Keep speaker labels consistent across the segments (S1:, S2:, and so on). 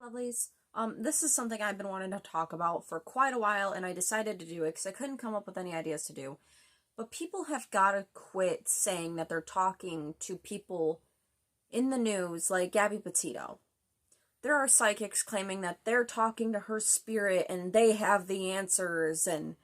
S1: Lovelies. This is something I've been wanting to talk about for quite a while, and I decided to do it because I couldn't come up with any ideas to do. But people have got to quit saying that they're talking to people in the news like Gabby Petito. There are psychics claiming that they're talking to her spirit and they have the answers and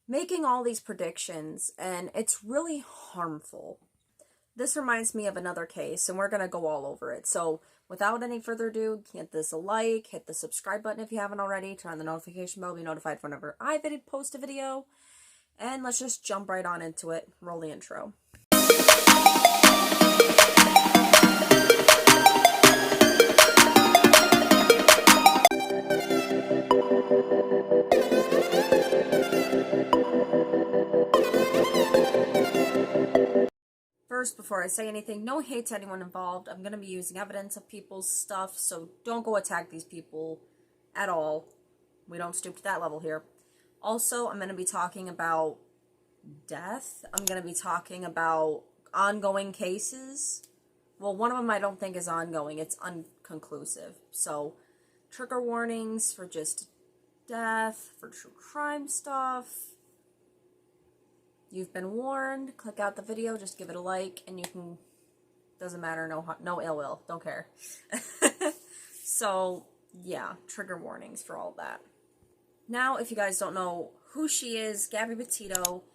S1: making all these predictions, and it's really harmful. This reminds me of another case, and we're going to go all over it. So, without any further ado, hit this a like, hit the subscribe button if you haven't already, turn on the notification bell to be notified whenever I post a video, and let's just jump right on into it. Roll the intro. First, before I say anything, no hate to anyone involved. I'm going to be using evidence of people's stuff, so don't go attack these people at all. We don't stoop to that level here. Also, I'm going to be talking about death. I'm going to be talking about ongoing cases. Well, one of them I don't think is ongoing. It's unconclusive. So, trigger warnings for just death, for true crime stuff. You've been warned. Click out the video, just give it a like, and you can, doesn't matter, no ill will, don't care. So, yeah, trigger warnings for all that. Now, if you guys don't know who she is, Gabby Petito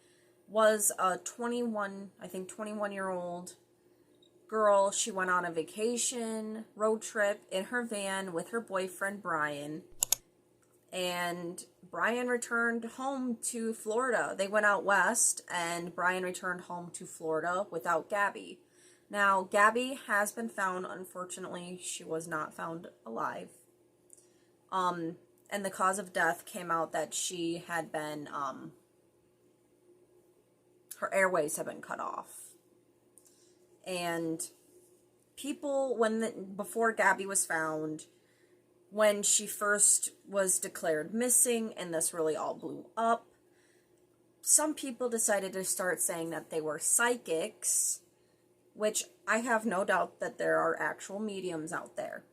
S1: was a 21-year-old girl. She went on a vacation, road trip in her van with her boyfriend, Brian. And Brian returned home to Florida. They went out west, and Brian returned home to Florida without Gabby. Now, Gabby has been found. Unfortunately, she was not found alive. And the cause of death came out that she had been, her airways had been cut off. And people, before Gabby was found, when she first was declared missing, and this really all blew up, some people decided to start saying that they were psychics, which I have no doubt that there are actual mediums out there.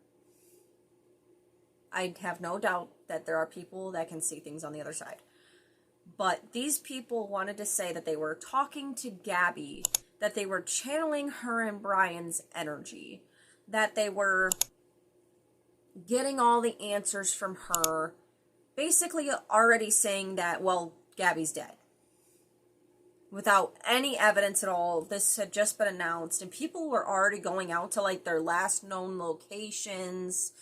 S1: I have no doubt that there are people that can see things on the other side. But these people wanted to say that they were talking to Gabby, that they were channeling her and Brian's energy, that they were getting all the answers from her, basically already saying that, well, Gabby's dead. Without any evidence at all. This had just been announced, and people were already going out to, like, their last known locations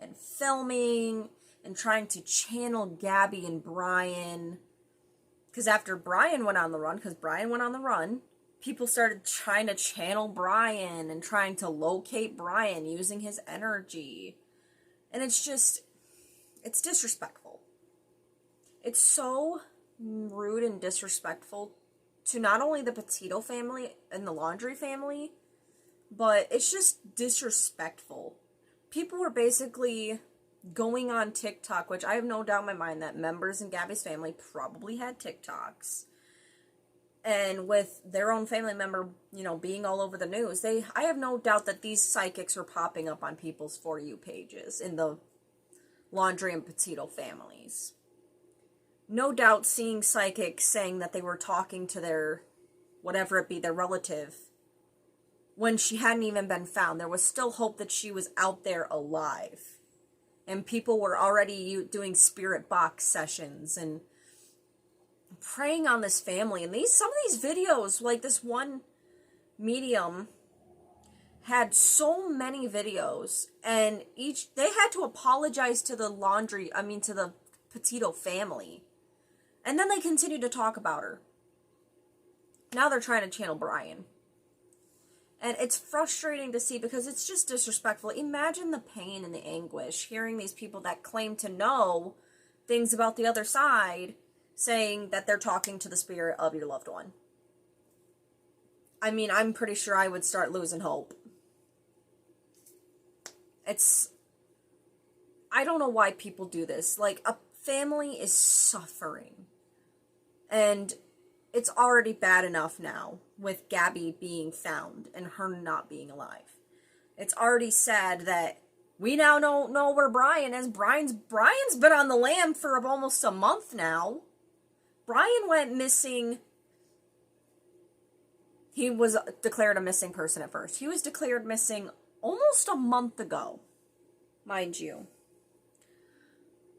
S1: and filming and trying to channel Gabby and Brian. Because after Brian went on the run, people started trying to channel Brian and trying to locate Brian using his energy. And it's disrespectful. It's so rude and disrespectful to not only the Petito family and the Laundrie family, but it's just disrespectful. People were basically going on TikTok, which I have no doubt in my mind that members in Gabby's family probably had TikToks. And with their own family member, being all over the news, I have no doubt that these psychics were popping up on people's For You pages in the Laundrie and Petito families. No doubt seeing psychics saying that they were talking to their, whatever it be, their relative, when she hadn't even been found. There was still hope that she was out there alive. And people were already doing spirit box sessions and preying on this family. And some of these videos, like this one medium had so many videos, and they had to apologize to the to the Petito family. And then they continued to talk about her. Now they're trying to channel Brian. And it's frustrating to see because it's just disrespectful. Imagine the pain and the anguish hearing these people that claim to know things about the other side saying that they're talking to the spirit of your loved one. I mean, I'm pretty sure I would start losing hope. I don't know why people do this. Like, a family is suffering. And it's already bad enough now with Gabby being found and her not being alive. It's already sad that We now don't know where Brian is. Brian's been on the lam for almost a month now. Brian went missing. He was declared a missing person at first. He was declared missing almost a month ago, mind you.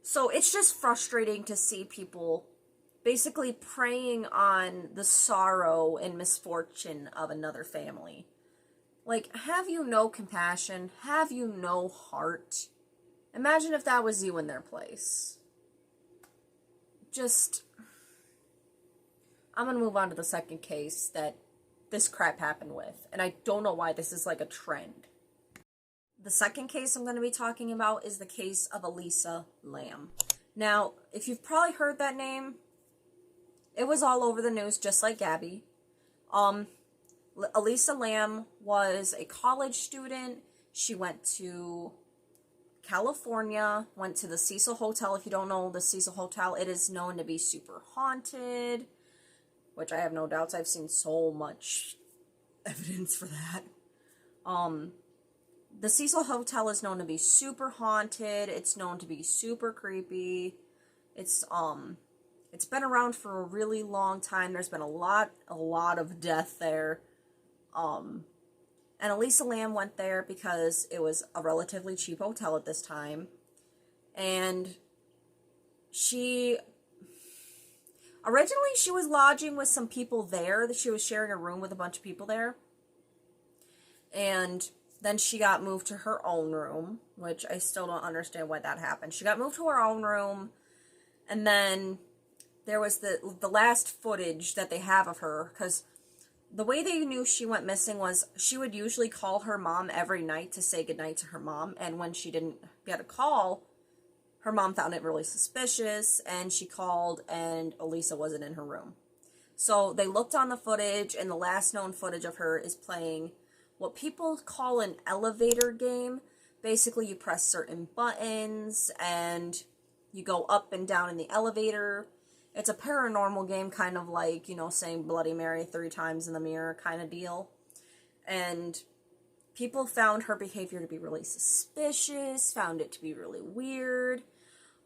S1: So it's just frustrating to see people basically preying on the sorrow and misfortune of another family. Like, have you no compassion? Have you no heart? Imagine if that was you in their place. I'm going to move on to the second case that this crap happened with. And I don't know why this is like a trend. The second case I'm going to be talking about is the case of Elisa Lam. Now, if you've probably heard that name, it was all over the news, just like Gabby. Elisa Lam was a college student. She went to California, went to the Cecil Hotel. If you don't know the Cecil Hotel, it is known to be super haunted, which I have no doubts. I've seen so much evidence for that. The Cecil Hotel is known to be super haunted. It's known to be super creepy. It's been around for a really long time. There's been a lot of death there. And Elisa Lam went there because it was a relatively cheap hotel at this time. And originally she was lodging with some people there, that she was sharing a room with a bunch of people there. And then she got moved to her own room, which I still don't understand why that happened. She got moved to her own room, and then there was the last footage that they have of her, because the way they knew she went missing was she would usually call her mom every night to say goodnight to her mom, and when she didn't get a call, her mom found it really suspicious, and she called, and Elisa wasn't in her room. So they looked on the footage, and the last known footage of her is playing what people call an elevator game. Basically, you press certain buttons, and you go up and down in the elevator. It's a paranormal game, kind of like, saying Bloody Mary 3 times in the mirror kind of deal. And people found her behavior to be really suspicious, found it to be really weird.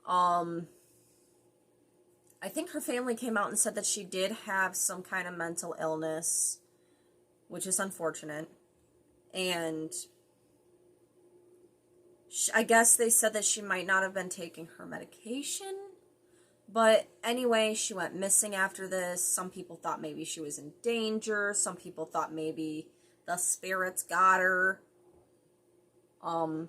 S1: I think her family came out and said that she did have some kind of mental illness, which is unfortunate. And I guess they said that she might not have been taking her medication. But anyway, she went missing after this. Some people thought maybe she was in danger. Some people thought maybe the spirits got her. And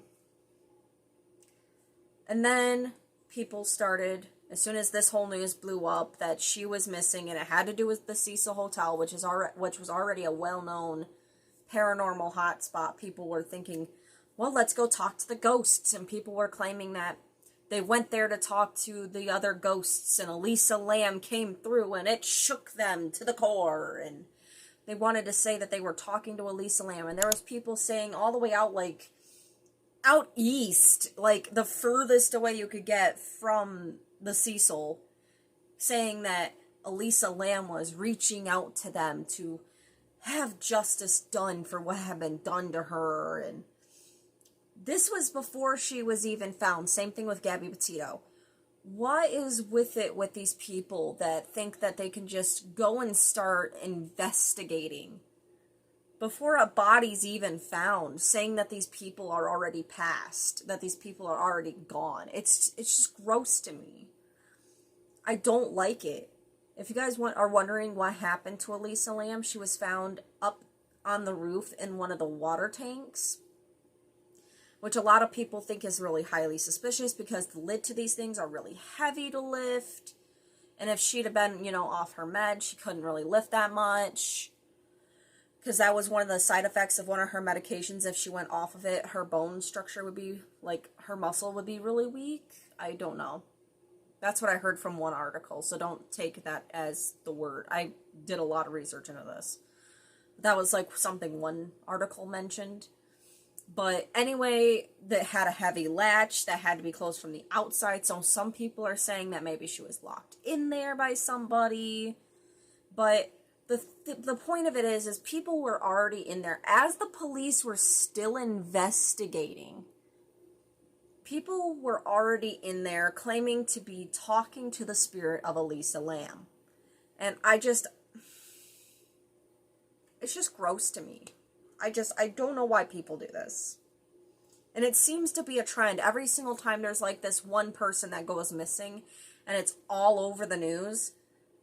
S1: then people started, as soon as this whole news blew up that she was missing, and it had to do with the Cecil Hotel, which was already a well-known paranormal hotspot, people were thinking, well, let's go talk to the ghosts. And people were claiming that they went there to talk to the other ghosts, and Elisa Lam came through, and it shook them to the core. And they wanted to say that they were talking to Elisa Lam. And there was people saying all the way out, like, out east, like the furthest away you could get from the Cecil, saying that Elisa Lam was reaching out to them to have justice done for what had been done to her. And this was before she was even found. Same thing with Gabby Petito. What is with it with these people that think that they can just go and start investigating before a body's even found, saying that these people are already passed, that these people are already gone? It's just gross to me. I don't like it. If you guys are wondering what happened to Elisa Lam, she was found up on the roof in one of the water tanks, which a lot of people think is really highly suspicious because the lid to these things are really heavy to lift. And if she'd have been, off her med, she couldn't really lift that much, because that was one of the side effects of one of her medications. If she went off of it, her bone structure would be, her muscle would be really weak. I don't know. That's what I heard from one article, so don't take that as the word. I did a lot of research into this. That was something one article mentioned. But anyway, that had a heavy latch that had to be closed from the outside. So some people are saying that maybe she was locked in there by somebody. But the point of it is people were already in there. As the police were still investigating, people were already in there claiming to be talking to the spirit of Elisa Lamb. And it's just gross to me. I don't know why people do this. And it seems to be a trend. Every single time there's like this one person that goes missing and it's all over the news,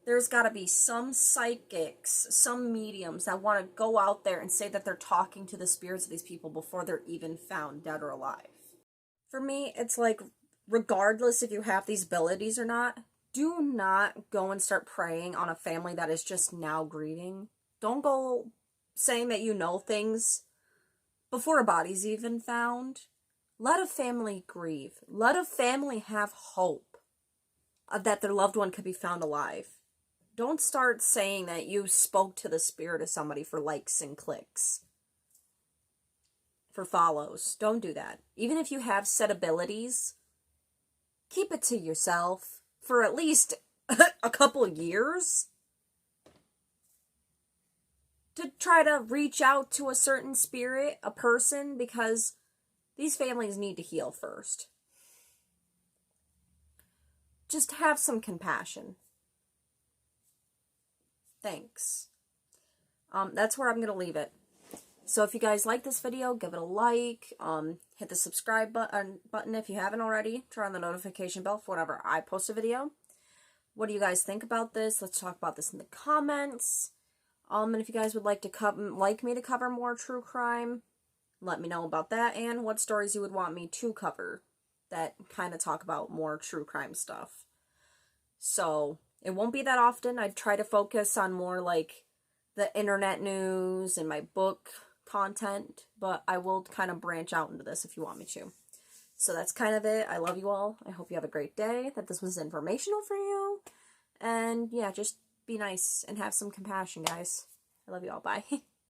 S1: there's got to be some psychics, some mediums that want to go out there and say that they're talking to the spirits of these people before they're even found dead or alive. For me, it's like, regardless if you have these abilities or not, do not go and start preying on a family that is just now grieving. Don't go saying that you know things before a body's even found. Let a family grieve. Let a family have hope that their loved one could be found alive. Don't start saying that you spoke to the spirit of somebody for likes and clicks, for follows. Don't do that. Even if you have set abilities, keep it to yourself for at least a couple of years to try to reach out to a certain spirit, a person, because these families need to heal first. Just have some compassion. Thanks. That's where I'm going to leave it. So if you guys like this video, give it a like, hit the subscribe button if you haven't already, turn on the notification bell for whenever I post a video. What do you guys think about this? Let's talk about this in the comments. And if you guys would like me to cover more true crime, let me know about that, and what stories you would want me to cover that kind of talk about more true crime stuff. So it won't be that often. I'd try to focus on more like the internet news and my book content, but I will kind of branch out into this if you want me to. So that's kind of it. I love you all. I hope you have a great day, that this was informational for you. And yeah, just be nice and have some compassion, guys. I love you all. Bye.